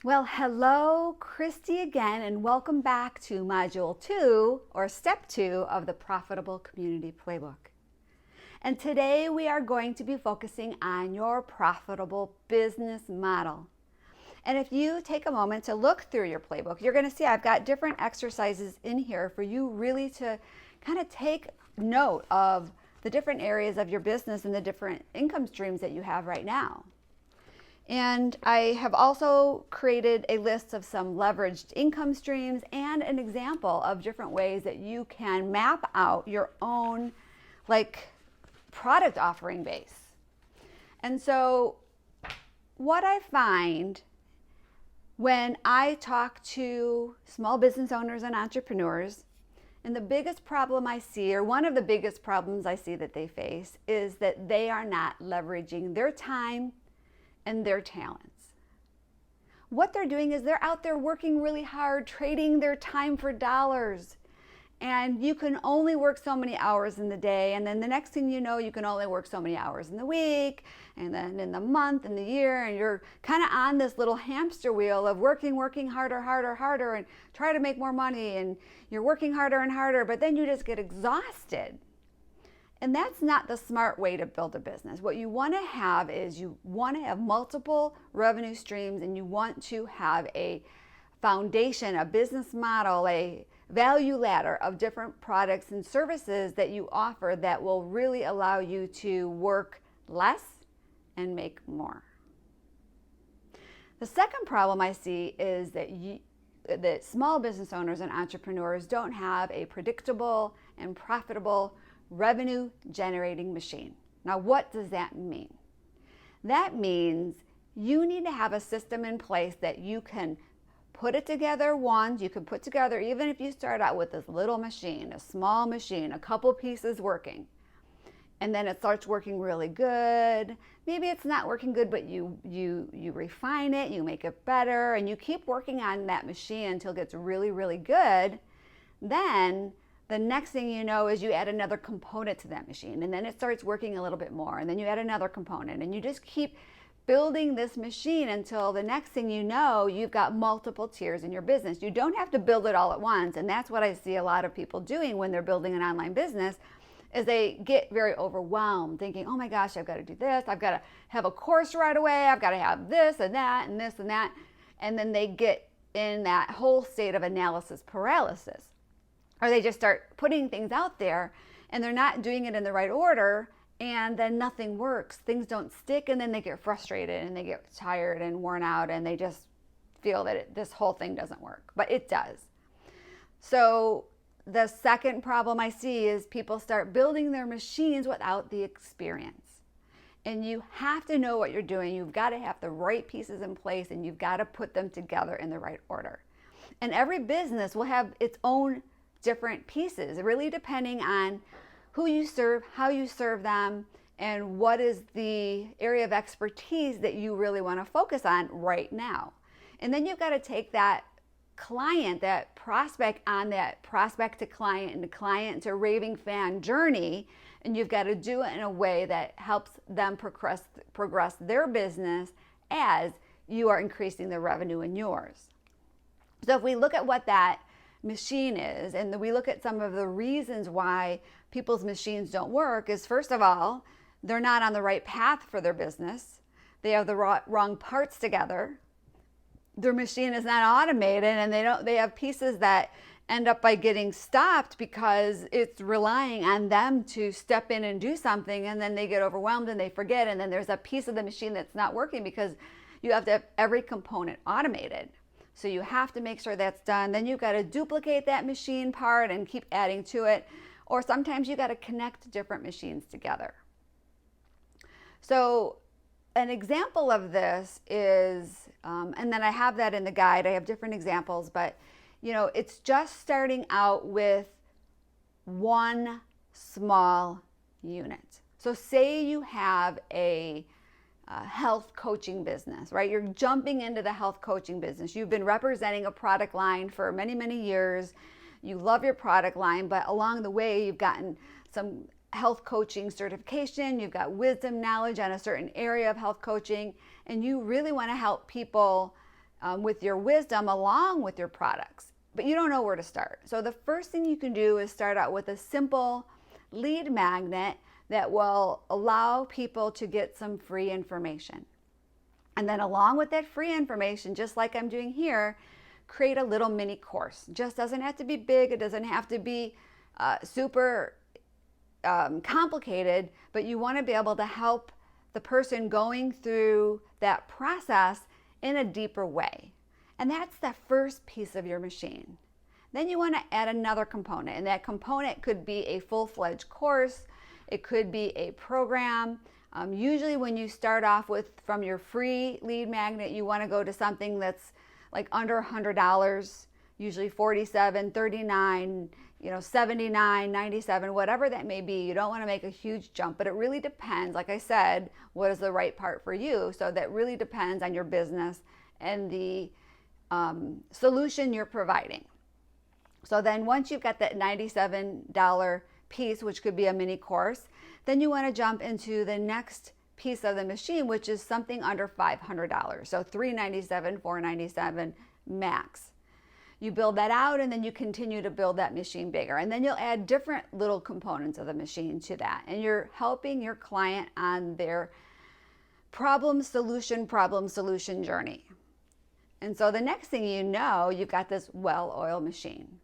Well, hello, Christy again, and welcome back to Module 2, or Step 2, of the Profitable Community Playbook. And today we are going to be focusing on your profitable business model. And if you take a moment to look through your playbook, you're going to see I've got different exercises in here for you really to kind of take note of the different areas of your business and the different income streams that you have right now. And I have also created a list of some leveraged income streams and an example of different ways that you can map out your own product offering base. And so what I find when I talk to small business owners and entrepreneurs, and the biggest problem I see, or one of the biggest problems I see that they face, is that they are not leveraging their time and their talents. What they're doing is they're out there working really hard, trading their time for dollars. And you can only work so many hours in the day, and then the next thing you know, you can only work so many hours in the week, and then in the month, and the year, and you're kind of on this little hamster wheel of working harder, and try to make more money, and you're working harder and harder, but then you just get exhausted. And that's not the smart way to build a business. What you want to have is you want to have multiple revenue streams, and you want to have a foundation, a business model, a value ladder of different products and services that you offer that will really allow you to work less and make more. The second problem I see is that small business owners and entrepreneurs don't have a predictable and profitable revenue generating machine. Now, what does that mean? That means you need to have a system in place that you can put it together once. You can put together, even if you start out with this little machine, a small machine, a couple pieces working, and then it starts working really good. Maybe it's not working good, but you refine it, you make it better, and you keep working on that machine until it gets really, really good. Then the next thing you know is you add another component to that machine, and then it starts working a little bit more, and then you add another component, and you just keep building this machine until the next thing you know, you've got multiple tiers in your business. You don't have to build it all at once, and that's what I see a lot of people doing when they're building an online business, is they get very overwhelmed thinking, oh my gosh, I've got to do this, I've got to have a course right away, I've got to have this and that and this and that, and then they get in that whole state of analysis paralysis. Or they just start putting things out there and they're not doing it in the right order, and then nothing works. Things don't stick, and then they get frustrated and they get tired and worn out, and they just feel that this whole thing doesn't work, but it does. So the second problem I see is people start building their machines without the experience. And you have to know what you're doing. You've got to have the right pieces in place, and you've got to put them together in the right order. And every business will have its own different pieces, really depending on who you serve, how you serve them, and what is the area of expertise that you really want to focus on right now. And then you've got to take that client, that prospect, on that prospect to client and the client to raving fan journey, and you've got to do it in a way that helps them progress their business as you are increasing the revenue in yours. So if we look at what that machine is, and we look at some of the reasons why people's machines don't work, is first of all, they're not on the right path for their business. They have the wrong parts together. Their machine is not automated, and they have pieces that end up by getting stopped because it's relying on them to step in and do something, and then they get overwhelmed and they forget, and then there's a piece of the machine that's not working because you have to have every component automated. So you have to make sure that's done. Then you've got to duplicate that machine part and keep adding to it. Or sometimes you've got to connect different machines together. So an example of this is, and then I have that in the guide, I have different examples, but it's just starting out with one small unit. So say you have a health coaching business, right? You're jumping into the health coaching business. You've been representing a product line for many, many years. You love your product line, but along the way, you've gotten some health coaching certification, you've got wisdom, knowledge on a certain area of health coaching, and you really want to help people with your wisdom along with your products, but you don't know where to start. So the first thing you can do is start out with a simple lead magnet that will allow people to get some free information. And then along with that free information, just like I'm doing here, create a little mini course. Just doesn't have to be big. It doesn't have to be super complicated, but you want to be able to help the person going through that process in a deeper way. And that's the first piece of your machine. Then you want to add another component, and that component could be a full-fledged course. It could be a program. Usually when you start off from your free lead magnet, you want to go to something that's like under $100, usually $47, $39, $79, $97, whatever that may be. You don't want to make a huge jump, but it really depends. Like I said, what is the right part for you? So that really depends on your business and the solution you're providing. So then once you've got that $97 piece, which could be a mini course, then you want to jump into the next piece of the machine, which is something under $500. So $397, $497 max. You build that out, and then you continue to build that machine bigger. And then you'll add different little components of the machine to that. And you're helping your client on their problem solution journey. And so the next thing you know, you've got this well-oiled machine.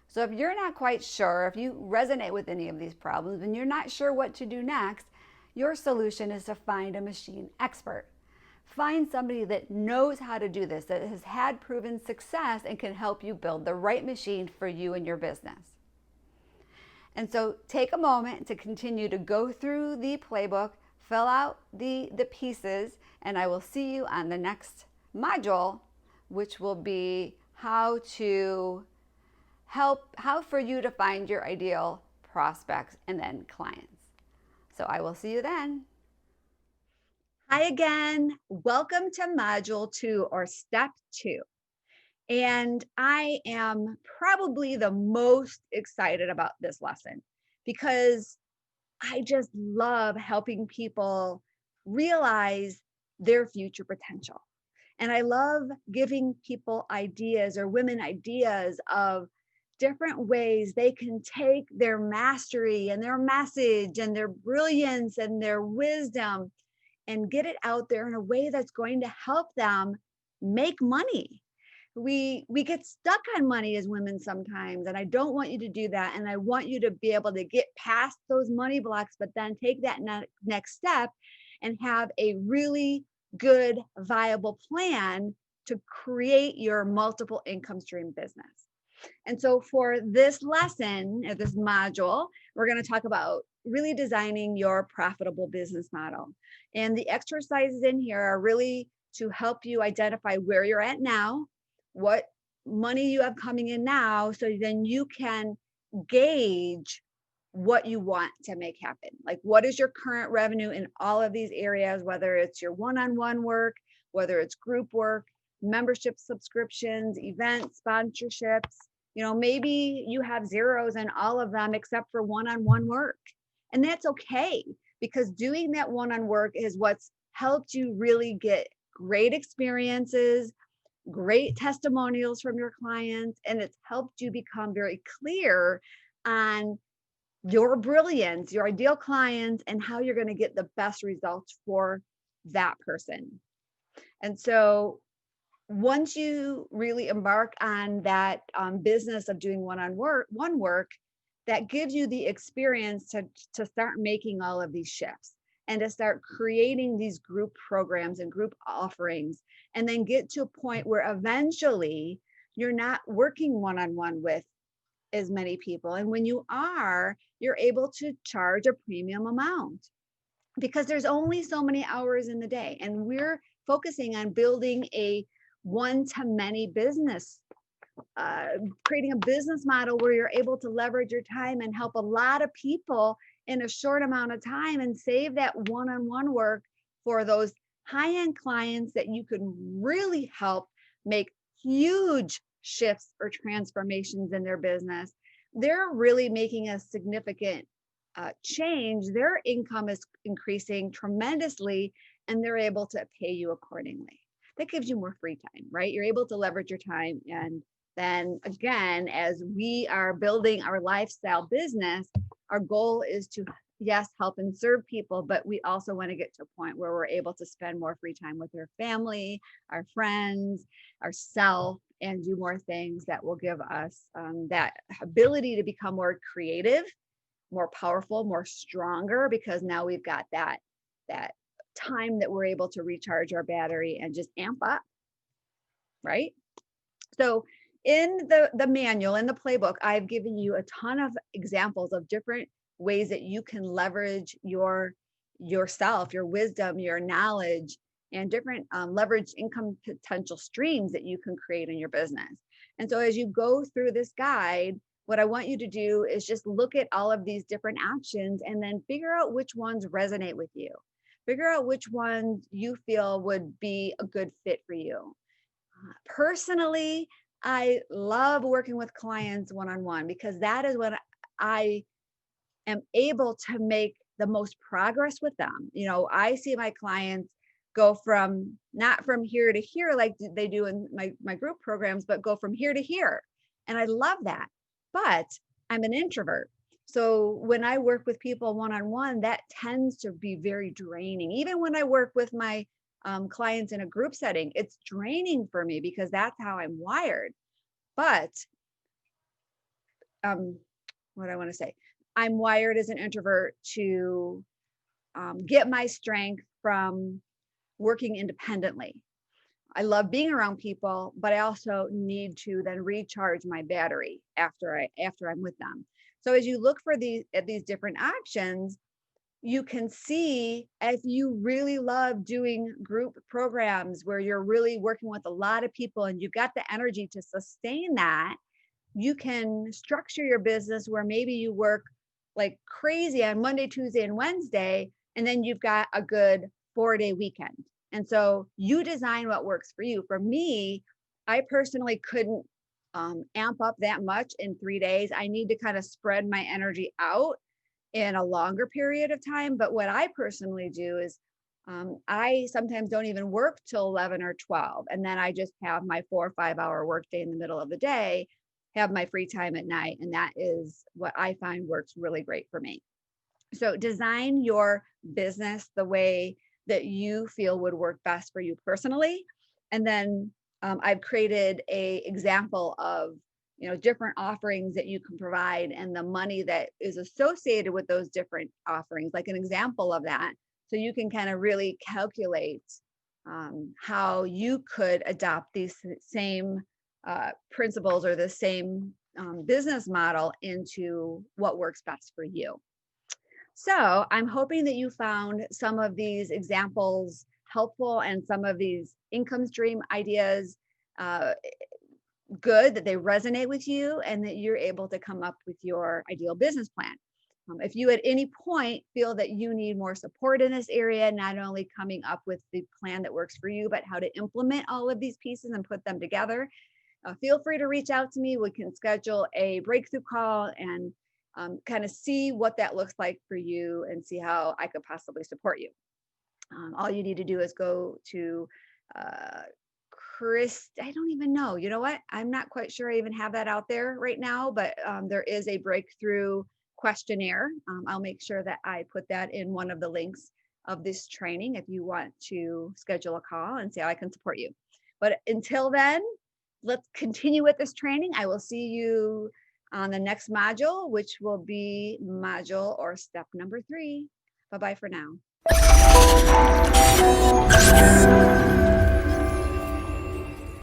So if you're not quite sure, if you resonate with any of these problems and you're not sure what to do next, your solution is to find a machine expert. Find somebody that knows how to do this, that has had proven success and can help you build the right machine for you and your business. And so take a moment to continue to go through the playbook, fill out the pieces, and I will see you on the next module, which will be how for you to find your ideal prospects and then clients. So I will see you then. Hi again. Welcome to Module 2 or Step 2. And I am probably the most excited about this lesson because I just love helping people realize their future potential. And I love giving people ideas or women ideas of different ways they can take their mastery and their message and their brilliance and their wisdom and get it out there in a way that's going to help them make money. We get stuck on money as women sometimes, and I don't want you to do that. And I want you to be able to get past those money blocks, but then take that next step and have a really good, viable plan to create your multiple income stream business. And so for this lesson, or this module, we're going to talk about really designing your profitable business model. And the exercises in here are really to help you identify where you're at now, what money you have coming in now, so then you can gauge what you want to make happen. Like, what is your current revenue in all of these areas, whether it's your one-on-one work, whether it's group work, membership subscriptions, events, sponsorships. Maybe you have zeros in all of them except for one-on-one work. And that's okay, because doing that one-on-one work is what's helped you really get great experiences, great testimonials from your clients, and it's helped you become very clear on your brilliance, your ideal clients, and how you're going to get the best results for that person. And so once you really embark on that business of doing one-on-one work, that gives you the experience to start making all of these shifts and to start creating these group programs and group offerings, and then get to a point where eventually you're not working one-on-one with as many people. And when you are, you're able to charge a premium amount because there's only so many hours in the day. And we're focusing on building a one-to-many business, creating a business model where you're able to leverage your time and help a lot of people in a short amount of time and save that one-on-one work for those high-end clients that you can really help make huge shifts or transformations in their business. They're really making a significant change. Their income is increasing tremendously, and they're able to pay you accordingly. that gives you more free time, right? You're able to leverage your time. And then again, as we are building our lifestyle business, our goal is to, yes, help and serve people, but we also want to get to a point where we're able to spend more free time with our family, our friends, ourselves, and do more things that will give us that ability to become more creative, more powerful, more stronger, because now we've got that time that we're able to recharge our battery and just amp up, right? So in the manual, in the playbook, I've given you a ton of examples of different ways that you can leverage yourself, your wisdom, your knowledge, and different leverage income potential streams that you can create in your business. And so as you go through this guide, what I want you to do is just look at all of these different options and then figure out which ones resonate with you. Figure out which ones you feel would be a good fit for you. Personally, I love working with clients one-on-one because that is when I am able to make the most progress with them. I see my clients go from not from here to here like they do in my group programs, but go from here to here. And I love that. But I'm an introvert. So when I work with people one-on-one, that tends to be very draining. Even when I work with my clients in a group setting, it's draining for me because that's how I'm wired. But what I want to say, I'm wired as an introvert to get my strength from working independently. I love being around people, but I also need to then recharge my battery after I'm with them. So as you look at these different options, you can see if you really love doing group programs where you're really working with a lot of people and you've got the energy to sustain that, you can structure your business where maybe you work like crazy on Monday, Tuesday, and Wednesday, and then you've got a good 4-day weekend. And so you design what works for you. For me, I personally couldn't amp up that much in 3 days. I need to kind of spread my energy out in a longer period of time. But what I personally do is I sometimes don't even work till 11 or 12. And then I just have my 4 or 5 hour workday in the middle of the day, have my free time at night. And that is what I find works really great for me. So design your business the way that you feel would work best for you personally. And then I've created an example of different offerings that you can provide and the money that is associated with those different offerings, like an example of that. So you can kind of really calculate how you could adopt these same principles or the same business model into what works best for you. So I'm hoping that you found some of these examples helpful and some of these income stream ideas good, that they resonate with you and that you're able to come up with your ideal business plan. If you at any point feel that you need more support in this area, not only coming up with the plan that works for you, but how to implement all of these pieces and put them together, feel free to reach out to me. We can schedule a breakthrough call and kind of see what that looks like for you and see how I could possibly support you. All you need to do is go to I don't even know. You know what? I'm not quite sure I even have that out there right now, but there is a breakthrough questionnaire. I'll make sure that I put that in one of the links of this training if you want to schedule a call and see how I can support you. But until then, let's continue with this training. I will see you on the next module, which will be module or step number 3. Bye-bye for now.